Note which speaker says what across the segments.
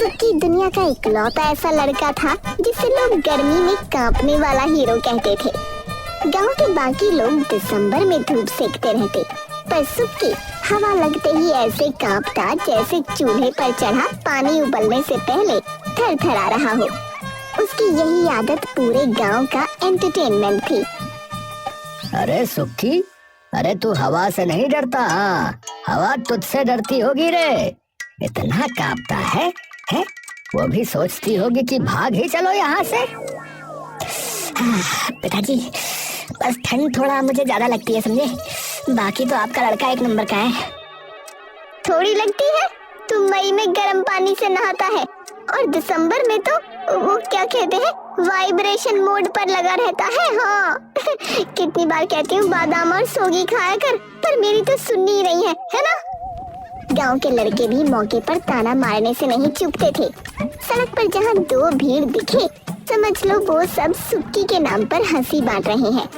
Speaker 1: सुक्की दुनिया का इकलौता ऐसा लड़का था जिसे लोग गर्मी में कांपने वाला हीरो कहते थे। गांव के बाकी लोग दिसंबर में धूप सेकते रहते, पर सुक्की हवा लगते ही ऐसे कांपता जैसे चूल्हे पर चढ़ा पानी उबलने से पहले थरथरा रहा हो। उसकी यही आदत पूरे गांव का एंटरटेनमेंट थी।
Speaker 2: अरे सुक्की, अरे तू हवा से नहीं डरता? हवा तुझसे डरती होगी रे। इतना कांपता है? वो भी सोचती होगी कि भाग ही चलो यहाँ से।
Speaker 1: पिताजी, बस ठंड थोड़ा मुझे ज्यादा लगती है, समझे? बाकी तो आपका लड़का एक नंबर का है। थोड़ी लगती है? तू मई में गर्म पानी से नहाता है और दिसंबर में तो वो क्या कहते हैं, वाइब्रेशन मोड पर लगा रहता है। हाँ कितनी बार कहती हूँ बादाम और सोगी खाया कर, पर मेरी तो सुननी ही नहीं है ना? गांव के लड़के भी मौके पर ताना मारने से नहीं चूकते थे। सड़क पर जहाँ दो भीड़ दिखे, समझ लो वो सब सुक्की के नाम पर हंसी बांट रहे हैं।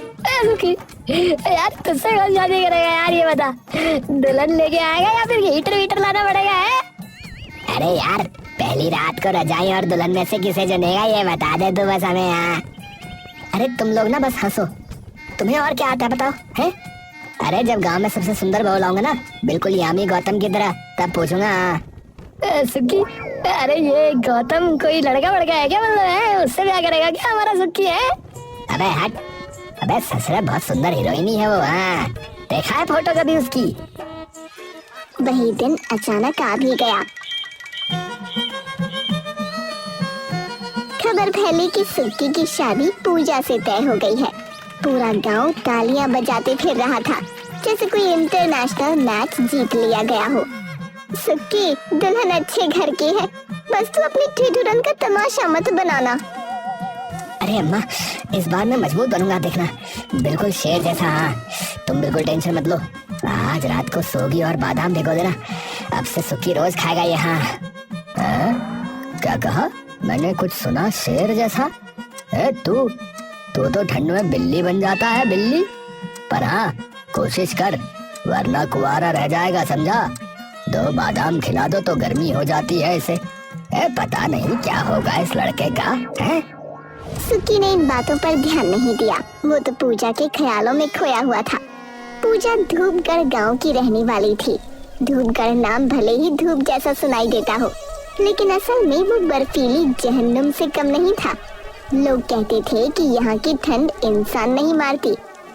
Speaker 3: यार तुझसे कौन शादी करेगा यार, ये बता। दुल्हन लेके आएगा या फिर हीटर वीटर लाना पड़ेगा है?
Speaker 2: अरे यार, पहली रात को रजाई और दुल्हन में से किसे चुनेगा ये बता दे तू बस हमें। यहाँ
Speaker 1: अरे तुम लोग ना बस हंसो, तुम्हें और क्या आता है बताओ है?
Speaker 2: अरे जब गांव में सबसे सुंदर बहू लाऊंगा ना, बिल्कुल यामी गौतम की तरह, तब पूछूंगा।
Speaker 3: सुक्की, अरे ये गौतम कोई लड़का बड़का है क्या? मतलब है उससे ब्याह करेगा क्या हमारा सुक्की है?
Speaker 2: अबे हट, अबे ससुरे बहुत सुंदर हीरोइन है वो। हाँ, देखा है फोटो कभी उसकी?
Speaker 1: वही दिन अचानक आ भी गया। खबर फैली कि सुक्की की शादी पूजा से तय हो गई है। पूरा गांव तालियां बजाते फिर रहा था जैसे कोई इंटरनेशनल मैच जीत लिया गया हो। सुक्की, दुल्हन अच्छे घर की है, बस तू अपनी ठिठुरन का तमाशा मत बनाना।
Speaker 2: अरे अम्मा, इस बार मैं मजबूत बनूंगा, देखना, बिल्कुल शेर जैसा। हाँ, तुम बिल्कुल टेंशन मत लो। आज रात को सोगी और बादाम भिगो देना, अब से सुक्की रोज खाएगा ये। हाँ, क्या कहा? मैंने कुछ सुना शेर जैसा? तू तो ठंड में बिल्ली बन जाता है, बिल्ली। पर हाँ, कोशिश कर, वरना कुंवारा रह जाएगा, समझा? 2 बादाम खिला दो तो गर्मी हो जाती है इसे। पता नहीं क्या होगा इस लड़के का। है?
Speaker 1: सुक्की ने इन बातों पर ध्यान नहीं दिया, वो तो पूजा के ख्यालों में खोया हुआ था। पूजा धूपगढ़ गांव की रहने वाली थी। धूपगढ़ नाम भले ही धूप जैसा सुनाई देता हो, लेकिन असल में वो बर्फीली जहन्नुम से कम नहीं था। लोग कहते थे कि यहाँ की ठंड इंसान नहीं मारती,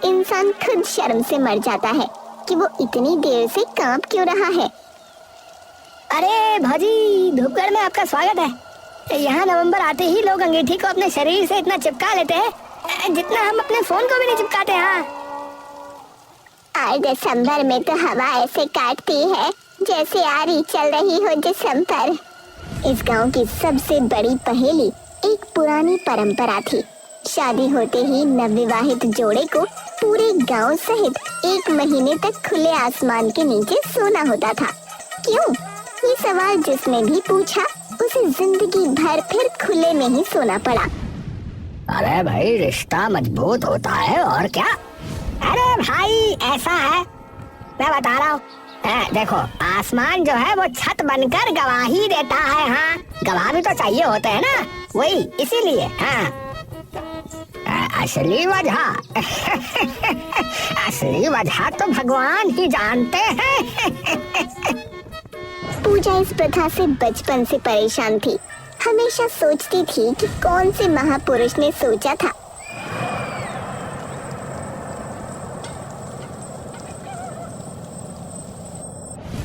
Speaker 1: इंसान खुद शर्म से मर जाता है कि वो इतनी देर से कांप क्यों रहा है।
Speaker 3: अरे भाजी, धूपगढ़ में आपका स्वागत है। यहाँ नवंबर आते ही लोग अंगीठी को अपने शरीर से इतना चिपका लेते हैं जितना हम अपने फोन को भी नहीं चिपकाते। हाँ,
Speaker 1: और दिसंबर में तो हवा ऐसे काटती है जैसे आरी चल रही हो दिसंबर। इस गांव की सबसे बड़ी पहेली एक पुरानी परंपरा थी। शादी होते ही नवविवाहित जोड़े को पूरे गांव सहित 1 महीने तक खुले आसमान के नीचे सोना होता था। क्यों? ये सवाल जिसने भी पूछा उसे जिंदगी भर फिर खुले में ही सोना पड़ा।
Speaker 2: अरे भाई, रिश्ता मजबूत होता है और क्या।
Speaker 3: अरे भाई, ऐसा है, मैं बता रहा हूँ।
Speaker 2: देखो, आसमान जो है वो छत बनकर गवाही देता है। हाँ, गवाह भी तो चाहिए होते हैं ना, वही इसीलिए। हाँ, असली वजह असली वजह तो भगवान ही जानते हैं।
Speaker 1: पूजा इस प्रथा से बचपन से परेशान थी। हमेशा सोचती थी कि कौन से महापुरुष ने सोचा था।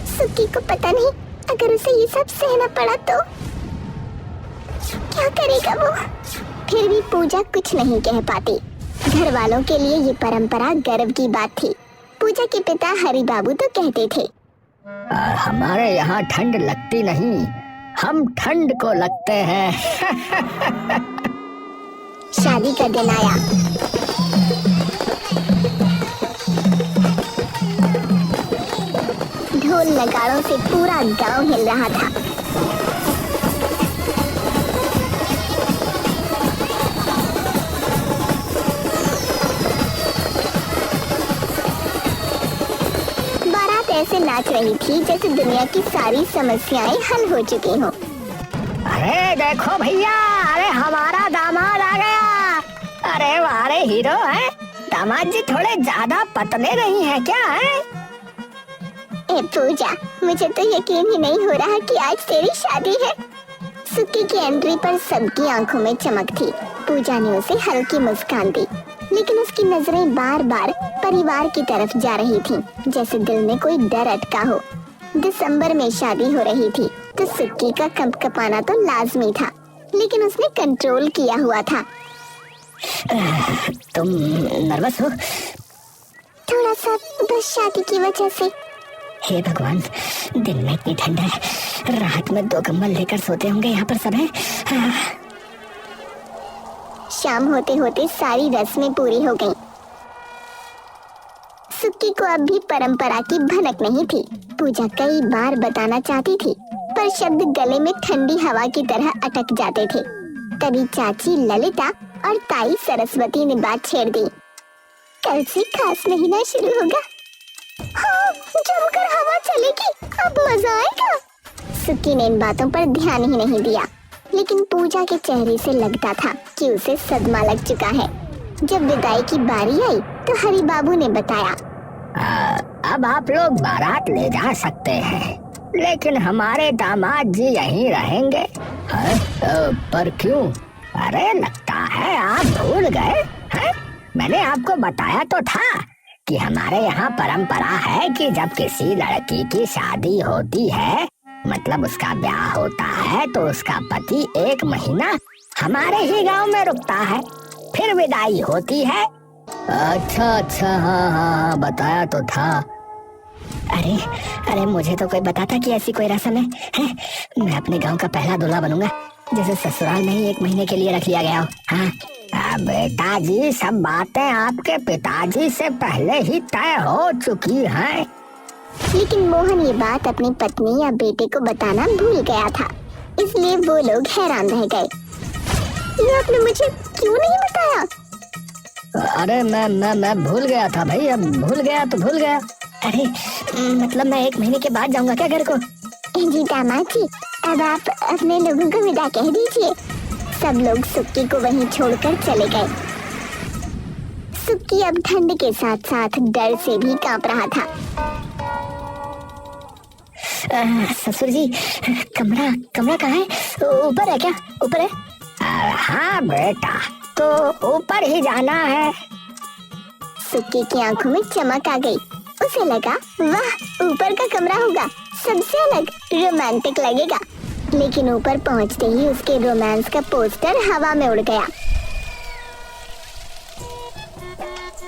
Speaker 1: सुक्की को पता नहीं, अगर उसे ये सब सहना पड़ा तो क्या करेगा वो? फिर भी पूजा कुछ नहीं कह पाती। घर वालों के लिए ये परंपरा गर्व की बात थी। पूजा के पिता हरि बाबू तो कहते थे,
Speaker 2: हमारे यहाँ ठंड लगती नहीं, हम ठंड को लगते हैं।
Speaker 1: शादी का दिन आया। ढोल नगाड़ों से पूरा गांव हिल रहा था। बारात ऐसे नाच रही थी जैसे दुनिया की सारी समस्याएं हल हो चुकी हों।
Speaker 3: अरे देखो भैया, अरे हमारा दामाद आ गया। अरे वारे हीरो है दामाद जी, थोड़े ज्यादा पतले नहीं है क्या है?
Speaker 1: ए पूजा, मुझे तो यकीन ही नहीं हो रहा कि आज तेरी शादी है। सुक्की की एंट्री पर सबकी आंखों में चमक थी। पूजा ने उसे हल्की मुस्कान दी, लेकिन उसकी नजरें बार बार परिवार की तरफ जा रही थीं, जैसे दिल में कोई डर अटका हो। दिसंबर में शादी हो रही थी तो सुक्की का कंपकपाना तो लाजमी था, लेकिन उसने कंट्रोल किया हुआ था।
Speaker 2: तुम नर्वस हो?
Speaker 1: थोड़ा सा, बस शादी की वजह से।
Speaker 2: हे भगवान, दिन में इतनी ठंड है, रात में 2 कंबल लेकर सोते होंगे यहाँ पर सब है।
Speaker 1: शाम होते होते सारी रस्में पूरी हो गईं। सुक्की को अब भी परंपरा की भनक नहीं थी। पूजा कई बार बताना चाहती थी, पर शब्द गले में ठंडी हवा की तरह अटक जाते थे। तभी चाची ललिता और ताई सरस्वती ने बात छेड़ दी। कल से खास महीना शुरू होगा। हाँ, जमकर हवा चलेगी, अब मजा आएगा। सुक्की ने इन बातों पर ध्यान ही नहीं दिया, लेकिन पूजा के चेहरे से लगता था कि उसे सदमा लग चुका है। जब विदाई की बारी आई तो हरि बाबू ने बताया,
Speaker 2: अब आप लोग बारात ले जा सकते हैं, लेकिन हमारे दामाद जी यहीं रहेंगे। पर क्यों? अरे लगता है आप भूल गए हैं? मैंने आपको बताया तो था कि हमारे यहाँ परंपरा है कि जब किसी लड़की की शादी होती है, मतलब उसका ब्याह होता है, तो उसका पति 1 महीना हमारे ही गांव में रुकता है, फिर विदाई होती है। अच्छा, हाँ, बताया तो था। अरे मुझे तो कोई बताता कि ऐसी कोई रस्म है? मैं अपने गांव का पहला दूल्हा बनूंगा, जैसे ससुराल में ही 1 महीने के लिए रख लिया गया हो। हाँ बेटा जी, सब बातें आपके पिताजी से पहले ही तय हो चुकी हैं।
Speaker 1: लेकिन मोहन ये बात अपनी पत्नी या बेटे को बताना भूल गया था, इसलिए वो लोग हैरान रह गए। ये आपने मुझे क्यों नहीं बताया?
Speaker 2: अरे मैं भूल गया था भाई, अब भूल गया तो भूल गया।
Speaker 3: अरे मतलब मैं 1 महीने के बाद जाऊंगा क्या घर को?
Speaker 1: जी दामाद जी, अब आप अपने लोगों को विदा कह दीजिए। सब लोग सुक्की को वहीं छोड़कर चले गए। सुक्की अब ठंड के साथ साथ डर से भी कांप रहा था।
Speaker 3: ससुर जी, कमरा कहाँ है? ऊपर है क्या? ऊपर है?
Speaker 2: हाँ बेटा, तो ऊपर ही जाना है।
Speaker 1: सुक्की की आंखों में चमक आ गई। उसे लगा, वाह, ऊपर का कमरा होगा, सबसे अलग, रोमांटिक लगेगा। लेकिन ऊपर पहुंचते ही उसके रोमांस का पोस्टर हवा में उड़ गया।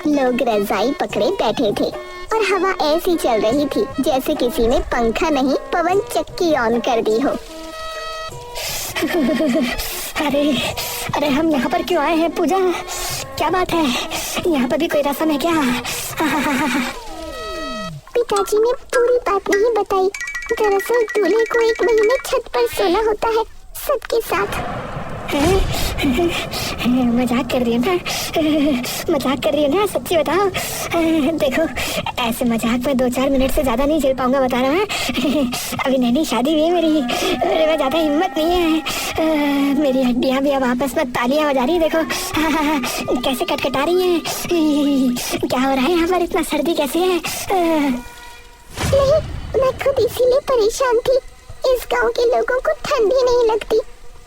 Speaker 1: लोग रजाई पकड़े बैठे थे और हवा ऐसी चल रही थी जैसे किसी ने पंखा नहीं, पवन चक्की ऑन कर दी हो।
Speaker 3: अरे हम यहाँ पर क्यों आए हैं पूजा? क्या बात है? यहाँ पर भी कोई रस्म है क्या?
Speaker 1: पिताजी ने पूरी बात नहीं बताई। दरअसल दूल्हे को 1 महीने छत पर सोना होता है सबके साथ।
Speaker 3: मजाक कर रही है ना? सच्ची बताओ। देखो, ऐसे मजाक में 2-4 मिनट से ज्यादा नहीं झेल पाऊंगा, बता रहा है। अभी नई शादी हुई है मेरी, मेरे में ज्यादा हिम्मत नहीं है। मेरी हड्डियां भी अब आपस में तालियां बजा रही, देखो कैसे कटकटा रही हैं। क्या हो रहा है यहाँ पर? इतना सर्दी कैसी है?
Speaker 1: नहीं, मैं खुद इसीलिए परेशान थी। इस गांव के लोगों को ठंड ही नहीं लगती,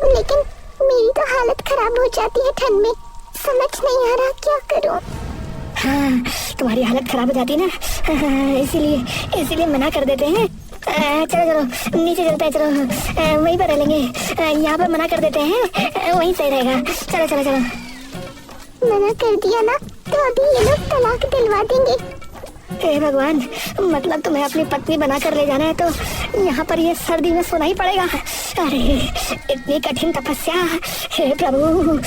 Speaker 1: लेकिन मेरी तो हालत खराब हो जाती है ठंड में। समझ नहीं आ रहा क्या करूं।
Speaker 3: हाँ, तुम्हारी हालत खराब हो जाती है ना, इसीलिए मना कर देते हैं। चलो नीचे चलते हैं, चलो वहीं पर रह लेंगे। यहाँ पर मना कर देते हैं, वहीं सही रहेगा। चलो।
Speaker 1: मना कर दिया ना तो अभी ये लोग तलाक दिलवा देंगे।
Speaker 3: हे भगवान, मतलब तुम्हें अपनी पत्नी बनाकर ले जाना है तो यहाँ पर ये सर्दी में सोना ही पड़ेगा। अरे इतनी कठिन तपस्या, हे प्रभु।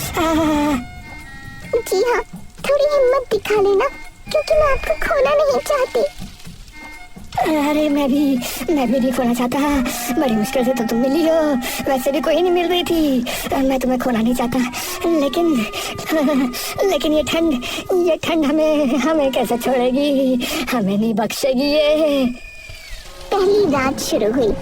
Speaker 1: जी हाँ, थोड़ी हिम्मत दिखा लेना, क्योंकि मैं आपको खोना नहीं चाहती।
Speaker 3: अरे मैं भी नहीं खोना चाहता। बड़ी मुश्किल से तो तुम मिली हो, वैसे भी कोई नहीं मिल रही थी। मैं तुम्हें खोना नहीं चाहता, लेकिन ये ठंड हमें कैसे छोड़ेगी? हमें नहीं बख्शेगी ये।
Speaker 1: पहली रात शुरू हुई।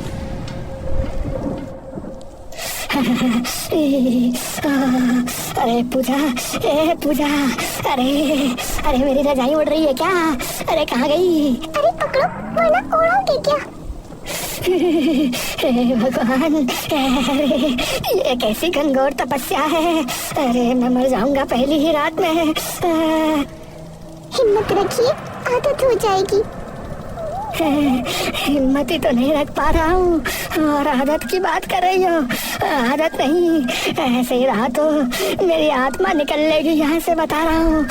Speaker 3: अरे पूजा, ए पूजा, अरे अरे मेरी रजाई उड़ रही है क्या? अरे कहाँ गई?
Speaker 1: अरे पकड़ो वरना उड़ोगे क्या?
Speaker 3: हे भगवान, अरे ये कैसी घनघोर तपस्या है? अरे मैं मर जाऊंगा पहली ही रात में।
Speaker 1: हिम्मत रखिए, आदत हो जाएगी।
Speaker 3: हिम्मत ही तो नहीं रख पा रहा हूँ और आदत की बात कर रही हो। आदत नहीं, ऐसे ही रहा तो मेरी आत्मा निकल लेगी यहाँ से, बता रहा हूँ।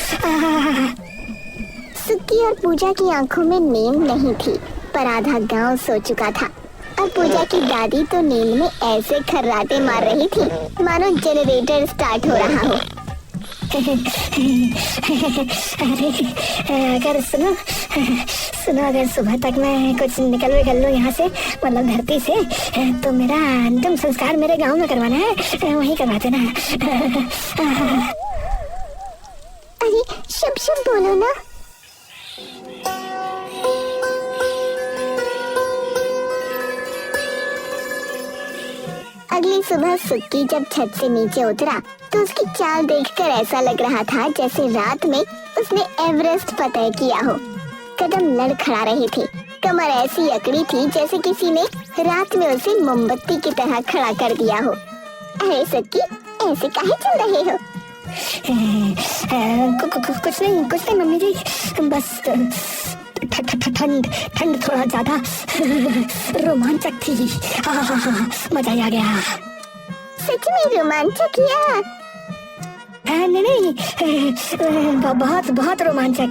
Speaker 1: सुक्की और पूजा की आंखों में नींद नहीं थी, पर आधा गांव सो चुका था और पूजा की दादी तो नींद में ऐसे खर्राटे मार रही थी मानो जनरेटर स्टार्ट हो रहा हो।
Speaker 3: अरे अगर सुनो अगर सुबह तक मैं कुछ निकल लूँ यहाँ से, मतलब धरती से, तो मेरा अंतिम संस्कार मेरे गांव में करवाना है, वहीं करवा देना।
Speaker 1: अरे शुभ शुभ बोलो ना। अगली सुबह सुक्की जब छत से नीचे उतरा तो उसकी चाल देखकर ऐसा लग रहा था जैसे रात में उसने एवरेस्ट फतह किया हो। कदम लड़ खड़ा रही थी, कमर ऐसी अकड़ी थी जैसे किसी ने रात में उसे मोमबत्ती की तरह खड़ा कर दिया हो। अरे सुक्की, ऐसे काहे चल रहे हो?
Speaker 3: कुछ नहीं मम्मी जी, बस ठंड थोड़ा ज्यादा रोमांचक थी। मजा ही आ गया।
Speaker 1: सच में रोमांचक या?
Speaker 3: नहीं, बहुत रोमांचक।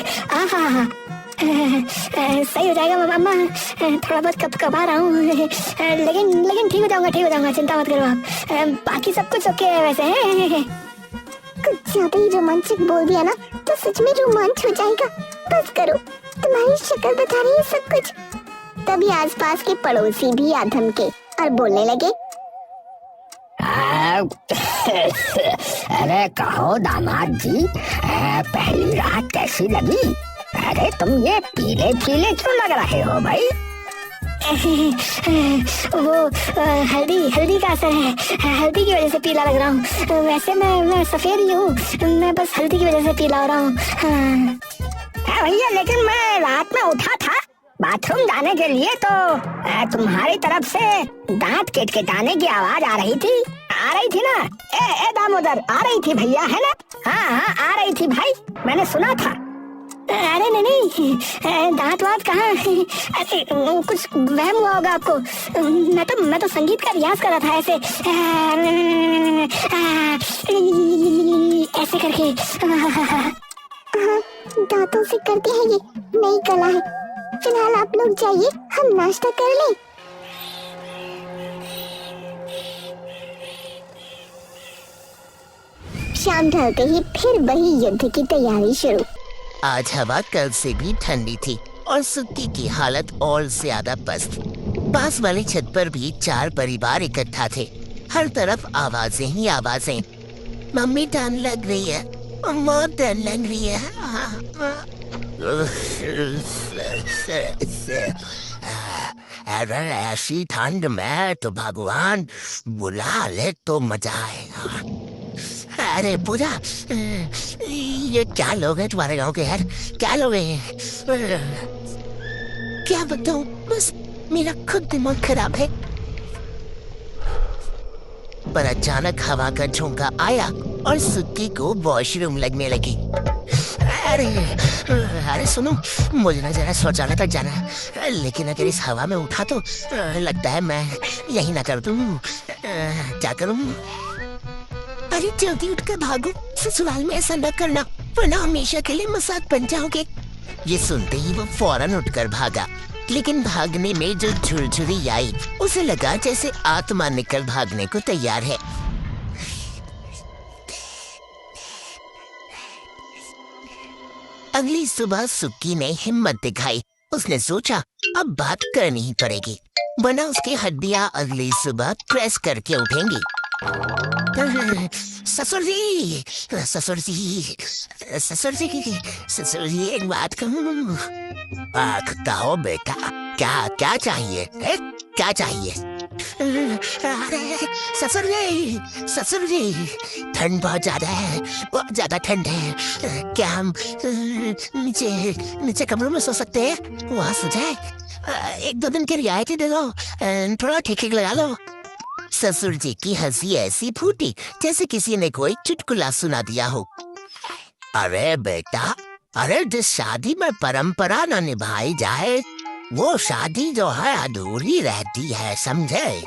Speaker 3: सही हो जाएगा मम्मा, थोड़ा बहुत कपा रहा हूँ, लेकिन ठीक हो जाऊंगा, चिंता मत करो आप। बाकी सब कुछ ओके है वैसे है।
Speaker 1: कुछ ज्यादा ही रोमांचक बोल दिया ना तो सच में रोमांच हो जाएगा। बस करो, तुम्हारी शक्ल बता रही है सब कुछ। तभी आसपास के पड़ोसी भी आ धमके और बोलने लगे,
Speaker 2: अरे कहो दामाद जी, पहली रात कैसी लगी? अरे तुम ये पीले पीले क्यों लग रहे हो भाई?
Speaker 3: वो हल्दी का असर है, हल्दी की वजह से पीला लग रहा हूँ। वैसे मैं सफेद ही हूँ, मैं बस हल्दी की वजह से पीला हो रहा हूँ।
Speaker 2: भैया, लेकिन मैं रात में उठा था बाथरूम जाने के लिए तो तुम्हारी तरफ से दांत किटकिटाने की आवाज आ रही थी ना? ए दामोदर, आ रही थी भैया, है ना? हाँ आ रही थी भाई, मैंने सुना था।
Speaker 3: अरे नहीं, दांत वात कहाँ? अरे कुछ वहम हुआ होगा आपको। मैं तो संगीत का रियाज कर रहा था, ऐसे करके।
Speaker 1: दांतों से करते हैं ये नई कला है। फिलहाल आप लोग जाइए, हम नाश्ता कर लें। शाम ढलते ही फिर वही युद्ध की तैयारी शुरू।
Speaker 4: आज हवा कल से भी ठंडी थी और सुक्की की हालत और ज्यादा पस्त। पास वाली छत पर भी 4 परिवार इकट्ठा थे। हर तरफ आवाजें ही आवाजें। मम्मी ठंड लग रही है, बहुत ठंड लग रही है। अगर ऐसी ठंड में तो भगवान बुला ले तो मजा आएगा। अरे पूजा, ये क्या लोग हैं तुम्हारे गांव के यार? क्या लोग हैं? क्या बताऊं, बस मेरा खुद दिमाग खराब है। पर अचानक हवा का झोंका आया और सुक्की को वॉशरूम लगने लगी। अरे सुनो, मुझे ना जरा शौचालय तक जाना है, लेकिन अगर इस हवा में उठा तो लगता है मैं यही ना कर दूं। क्या करूं? अरे जल्दी उठकर भागो, ससुराल में ऐसा न करना वरना हमेशा के लिए मजाक बन जाओगे। ये सुनते ही वो फौरन उठकर भागा, लेकिन भागने में जो झुरझुरी आई उसे लगा जैसे आत्मा निकल भागने को तैयार है। अगली सुबह सुक्की ने हिम्मत दिखाई। उसने सोचा अब बात करनी ही पड़ेगी, वरना उसकी हड्डियां अगली सुबह प्रेस करके उठेंगी। ससुर जी, ससुर जी, ससुर जी, ससुर जी, एक बात कहूँ? कहो बेटा, क्या क्या चाहिए है? क्या चाहिए? अरे ससुर जी ठंड बहुत ज्यादा है, बहुत ज्यादा ठंड है। क्या हम नीचे नीचे कमरों में सो सकते हैं? वहाँ सो जाए। 1-2 दिन की रियायत दे दो, थोड़ा ठीक ठीक लगा लो। ससुर जी की हंसी ऐसी फूटी जैसे किसी ने कोई चुटकुला सुना दिया हो। अरे बेटा, अरे जिस शादी में परंपरा न निभाई जाए वो शादी जो है अधूरी रहती है, समझे?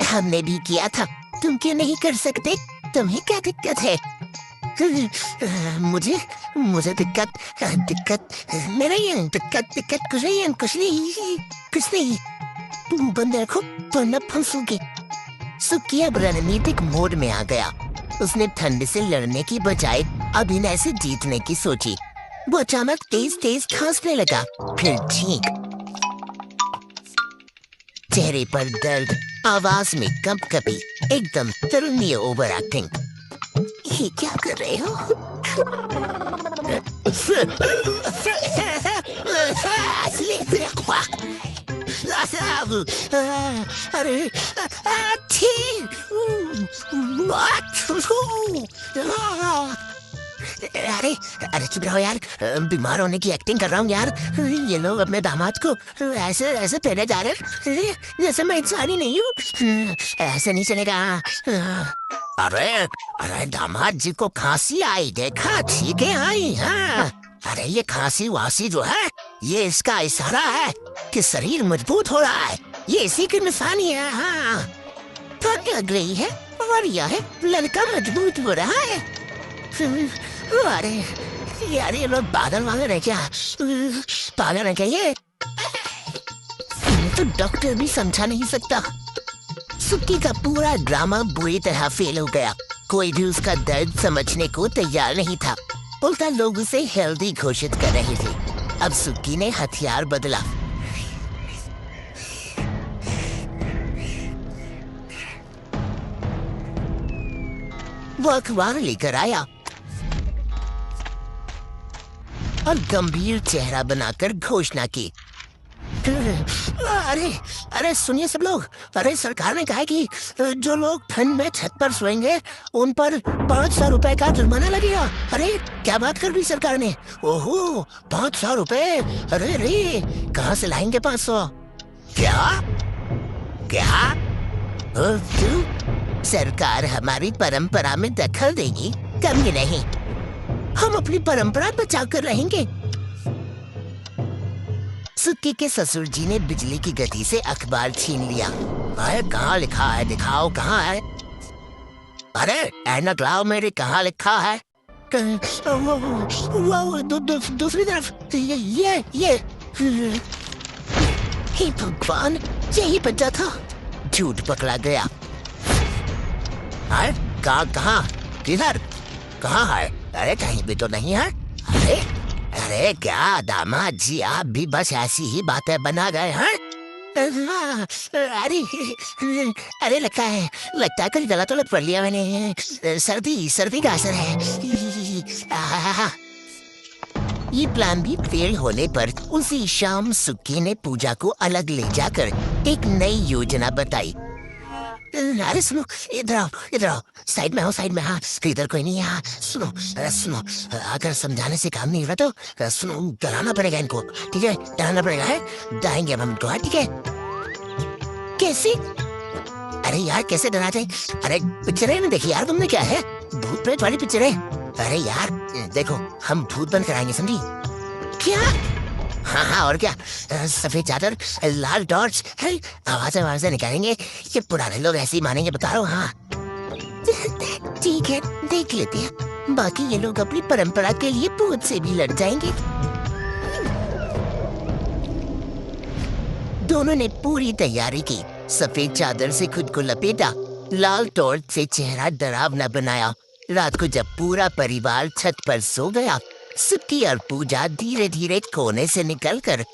Speaker 4: हमने भी किया था, तुम क्यों नहीं कर सकते? तुम्हें क्या दिक्कत है? मुझे दिक्कत नहीं है। दिक्कत कुछ नहीं। तुम बंद रखो वरना फंसूगे। सुक्की अब रणनीतिक मोड में आ गया। उसने ठंड से लड़ने की बजाय अभिनय से जीतने की सोची। वो अचानक तेज खांसने लगा, फिर छींक। चेहरे पर दर्द, आवाज में कंपकपी, एकदम तरुणीय ओवर एक्टिंग। ये क्या कर रहे हो? अरे अरे चुप रहो यार, बीमार होने की एक्टिंग कर रहा हूँ यार। ये लोग अपने दामाद को ऐसे पहने जा रहे हैं जैसे मैं इंसान ही नहीं हूँ। ऐसे नहीं चलेगा। अरे दामाद जी को खांसी आई, देखा? ठीक है आई। हाँ, अरे ये खांसी वासी जो है ये इसका इशारा है कि शरीर मजबूत हो रहा है। ये इसी की निशानी है। हाँ, ठंड लग रही है और यह है लड़का मजबूत हो रहा है। अरे यार ये लोग पागल है क्या? पागल है क्या ये? तो डॉक्टर भी समझा नहीं सकता। सुक्की का पूरा ड्रामा बुरी तरह फेल हो गया। कोई भी उसका दर्द समझने को तैयार नहीं था। उल्टा लोग उसे हेल्दी घोषित कर रहे थे। अब सुक्की ने हथियार बदला। वो अखबार लेकर आया और गंभीर चेहरा बनाकर घोषणा की। अरे सुनिए सब लोग, अरे सरकार ने कहा है कि जो लोग ठंड में छत पर सोएंगे उन पर 500 रुपए का जुर्माना लगेगा। अरे क्या बात कर दी सरकार ने? ओहो 500 रुपए! अरे कहाँ से लाएंगे 500? क्या? सरकार हमारी परंपरा में दखल देगी? कभी नहीं, हम अपनी परंपरा बचा कर रहेंगे। सुक्की के ससुर जी ने बिजली की गति से अखबार छीन लिया। अरे कहाँ लिखा है? दिखाओ कहाँ है? अरे ऐनक लाओ मेरी, कहाँ लिखा है? वो दूसरी तरफ। ये हे भगवान, यही बचा था। झूठ पकड़ा गया। कहाँ किधर? कहाँ है? अरे कहीं भी तो नहीं है। अरे क्या दामाद जी, आप भी बस ऐसी ही बातें बना गए हैं? अरे लगता है कुछ गलत तो पढ़ लिया मैंने। सर्दी का असर है। ये प्लान भी फेल होने पर उसी शाम सुक्की ने पूजा को अलग ले जाकर एक नई योजना बताई। अरे सुनो, इधर आओ, साइड में हाँ, इधर कोई नहीं है। सुनो, अगर समझाने से काम नहीं हो रहा तो सुनो, डराना पड़ेगा इनको, ठीक है? डराना पड़ेगा है, डराएंगे हम इनको, ठीक है? कैसे? अरे यार कैसे डरा जाए? अरे पिक्चरें नहीं देखी यार तुमने? क्या है भूत प्रेत वाली पिक्चरें? अरे यार देखो, हम भूत बंद कराएंगे, समझी? क्या? हाँ और क्या, सफेद चादर, लाल टॉर्च, आवाज़ें निकालेंगे। ये पुराने लोग ऐसे ही मानेंगे, बता रहा हूँ। हाँ ठीक है, देख लेते हैं। बाकी ये लोग अपनी परंपरा के लिए भूत से भी लड़ जाएंगे। दोनों ने पूरी तैयारी की। सफेद चादर से खुद को लपेटा, लाल टॉर्च से चेहरा डरावना बनाया। रात को जब पूरा परिवार छत पर सो गया, सुक्की और पूजा धीरे धीरे कोने से निकलकर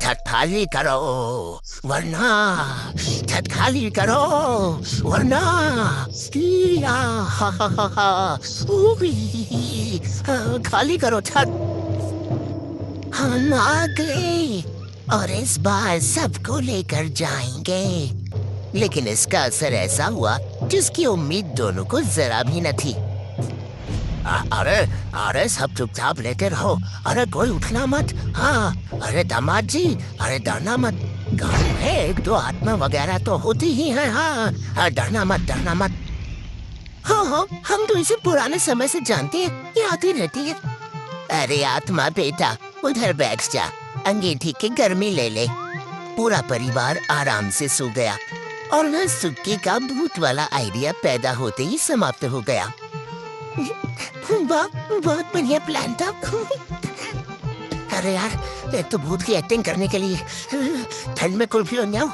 Speaker 4: छत खाली करो वरना खाली करो छत। हम आ गए और इस बार सबको लेकर जाएंगे। लेकिन इसका असर ऐसा हुआ जिसकी उम्मीद दोनों को जरा भी न थी। अरे अरे सब चुपचाप लेके रहो, अरे कोई उठना मत। हाँ अरे दामाद जी, अरे डरना मत, गाँव में एक दो आत्मा वगैरह तो होती ही है। हाँ डरना मत, डरना मत। हाँ हाँ हम तो इसे पुराने समय से जानते हैं, ये आती रहती है। अरे आत्मा बेटा उधर बैठ जा, अंगीठी की गर्मी ले ले। पूरा परिवार आराम से सो गया और वह सुक्की का भूत वाला आइडिया पैदा होते ही समाप्त हो गया। बहुत बढ़िया प्लान था। अरे यार एक तो भूत की एक्टिंग करने के लिए ठंड में कुल्फी बन जाऊं,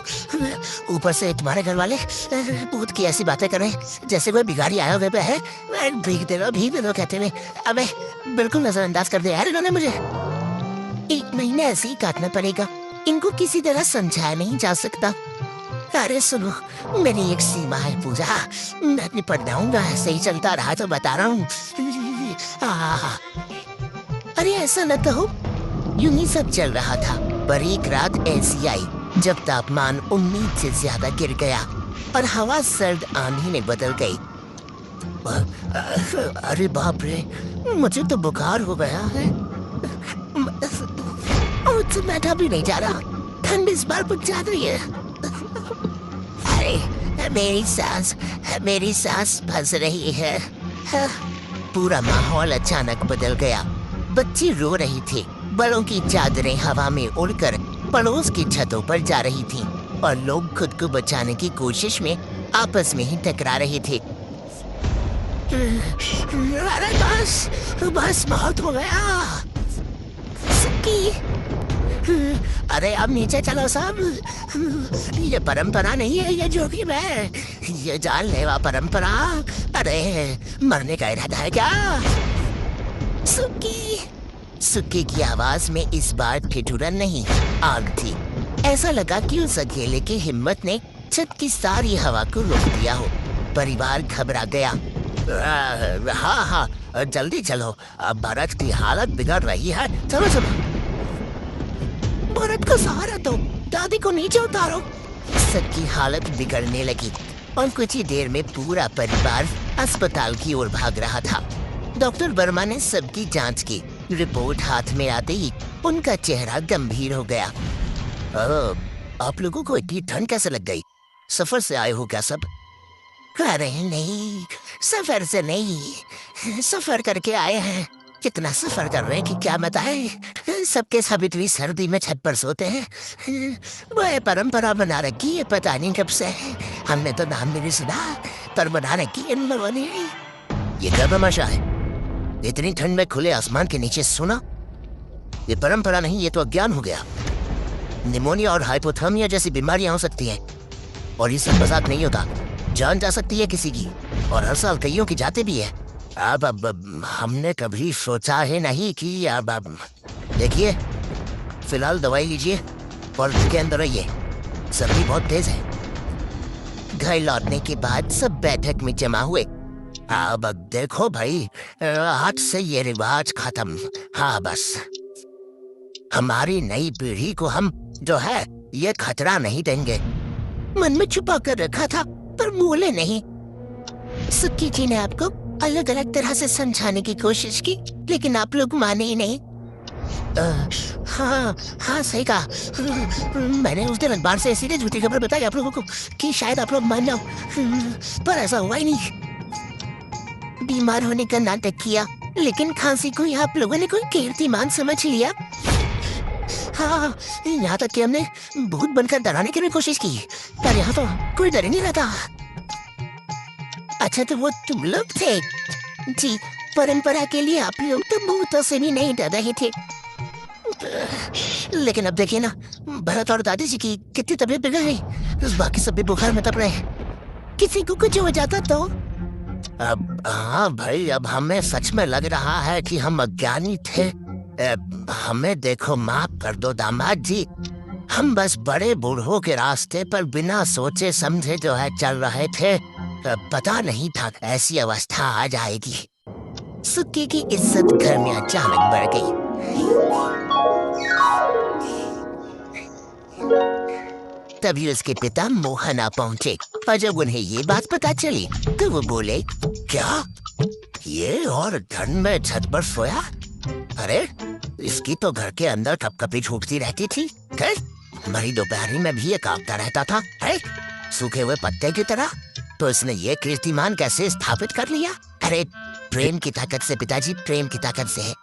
Speaker 4: ऊपर से तुम्हारे घर वाले भूत की ऐसी बातें कर रहे हैं जैसे कोई भिखारी आया हुए पे है। भीग दे दो कहते हुए। अबे बिल्कुल नजरअंदाज कर दिया यार इन्होंने मुझे। 1 महीना ऐसे ही काटना पड़ेगा, इनको किसी तरह समझाया नहीं जा सकता। अरे सुनो, मेरी एक सीमा है पूजा, मैं निपट जाऊंगा। ऐसे ही चलता रहा तो बता रहा हूँ। अरे ऐसा न तो हो। यूं ही सब चल रहा था, पर एक रात ऐसी आई जब तापमान उम्मीद से ज्यादा गिर गया और हवा सर्द आंधी में बदल गई। अरे बाप रे, मुझे तो बुखार हो गया है। मुझसे बैठा भी नहीं जा रहा, ठंड इस बार कुछ ज्यादा ही है। अरे मेरी सांस फंस रही है। पूरा माहौल अचानक बदल गया। बच्ची रो रही थी, बड़ों की चादरें हवा में उड़कर पड़ोस की छतों पर जा रही थीं और लोग खुद को बचाने की कोशिश में आपस में ही टकरा रहे थे। अरे बस मौत हो गया। अरे अब नीचे चलो सब, ये परंपरा नहीं है, ये जोखिम है, ये जानलेवा परंपरा। अरे मरने का इरादा है क्या? सुक्की की आवाज में इस बार ठिठुरन नहीं, आग थी। ऐसा लगा कि उस अकेले की हिम्मत ने छत की सारी हवा को रोक दिया हो। परिवार घबरा गया। हाँ जल्दी चलो, अब भरत की हालत बिगड़ रही है। चलो भरत को सहारा दो, दादी को नीचे उतारो। सबकी हालत बिगड़ने लगी और कुछ ही देर में पूरा परिवार अस्पताल की ओर भाग रहा था। डॉक्टर वर्मा ने सबकी जांच की। रिपोर्ट हाथ में आते ही उनका चेहरा गंभीर हो गया। आप लोगों को इतनी ठंड कैसे लग गई? सफर से आए हो क्या सब? अरे नहीं, सफर से नहीं, सफर करके आए हैं। कितना सफर कर रहे हैं कि क्या बताएं। सबके सब इतनी सर्दी में छत पर सोते हैं। वह परंपरा बना रखी है, पता नहीं कब से। हमने तो नाम भी नहीं सुना, पर बना रखी इन लोगों ने। ये क्या तमाशा है? इतनी ठंड में खुले आसमान के नीचे सोना? ये परंपरा नहीं, ये तो अज्ञान हो गया। निमोनिया और हाइपोथर्मिया जैसी बीमारियां हो सकती हैं और ये सब मजाक नहीं होता। जान जा सकती है किसी की, और हर साल कईयों की जाते भी है। अब हमने कभी सोचा है नहीं कि अब देखिए, फिलहाल दवाई लीजिए और के अंदर रहिए, सर्दी बहुत तेज है। घर लौटने के बाद सब बैठक में जमा हुए। अब देखो भाई, आज से ये रिवाज खत्म। हाँ बस, हमारी नई पीढ़ी को हम जो है ये खतरा नहीं देंगे। मन में छुपा कर रखा था पर बोले नहीं। सुक्की जी ने आपको अलग अलग तरह से समझाने की कोशिश की, लेकिन आप लोग माने ही नहीं। हाँ सही कहा। मैंने उस दिन अखबार से इसीलिए झूठी खबर बताई आप लोगों को कि शायद आप लोग मान जाओ, पर ऐसा हुआ ही नहीं। बीमार होने का नाटक किया, लेकिन खांसी को आप लोगों ने कोई कीर्तिमान समझ लिया। हाँ, यहाँ तक कि हमने भूत बनकर डराने की भी कोशिश की, पर यहाँ तो कोई डर ही नहीं रहता। अच्छा तो वो तुम लोग थे? जी, परंपरा के लिए आप लोग तो भूतों से भी नहीं डर रहे थे। लेकिन अब देखिए ना, भरत और दादी जी की कितनी तबीयत बिगड़ गई, बाकी सब भी बुखार में तप रहे हैं। किसी को कुछ हो जाता तो? अब हाँ भाई, अब हमें सच में लग रहा है कि हम अज्ञानी थे। हमें देखो, माफ कर दो दामाद जी, हम बस बड़े बूढ़ों के रास्ते पर बिना सोचे समझे जो है चल रहे थे। पता नहीं था ऐसी अवस्था आ जाएगी। सुक्की की इज्जत घर में अचानक बढ़ गई। तभी उसके पिता मोहना पहुंचे और जब उन्हें ये बात पता चली तो वो बोले, क्या ये और ठंड में छत पर सोया? अरे इसकी तो घर के अंदर कपकपी छूटती रहती थी। मरी दोपहरी में भी ये कांपता रहता था, है? सूखे हुए पत्ते की तरह। तो इसने ये कीर्तिमान कैसे स्थापित कर लिया? अरे प्रेम की ताकत से पिताजी, प्रेम की ताकत से।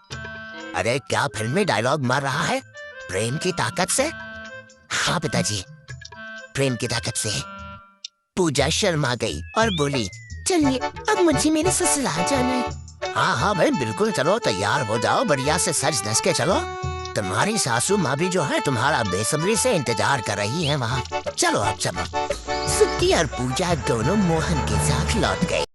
Speaker 4: अरे क्या फिल्म में डायलॉग मार रहा है? प्रेम की ताकत से? हाँ पिताजी, प्रेम की ताकत से। पूजा शर्मा गई और बोली, चलिए अब मुझे मेरे ससुराल जाना है। हाँ हाँ भाई बिल्कुल, चलो तैयार हो जाओ, बढ़िया से सज धज के चलो। तुम्हारी सासू माँ भी जो है तुम्हारा बेसब्री से इंतजार कर रही है वहाँ। चलो अब चलो। सुक्ति और पूजा दोनों मोहन के साथ लौट गए।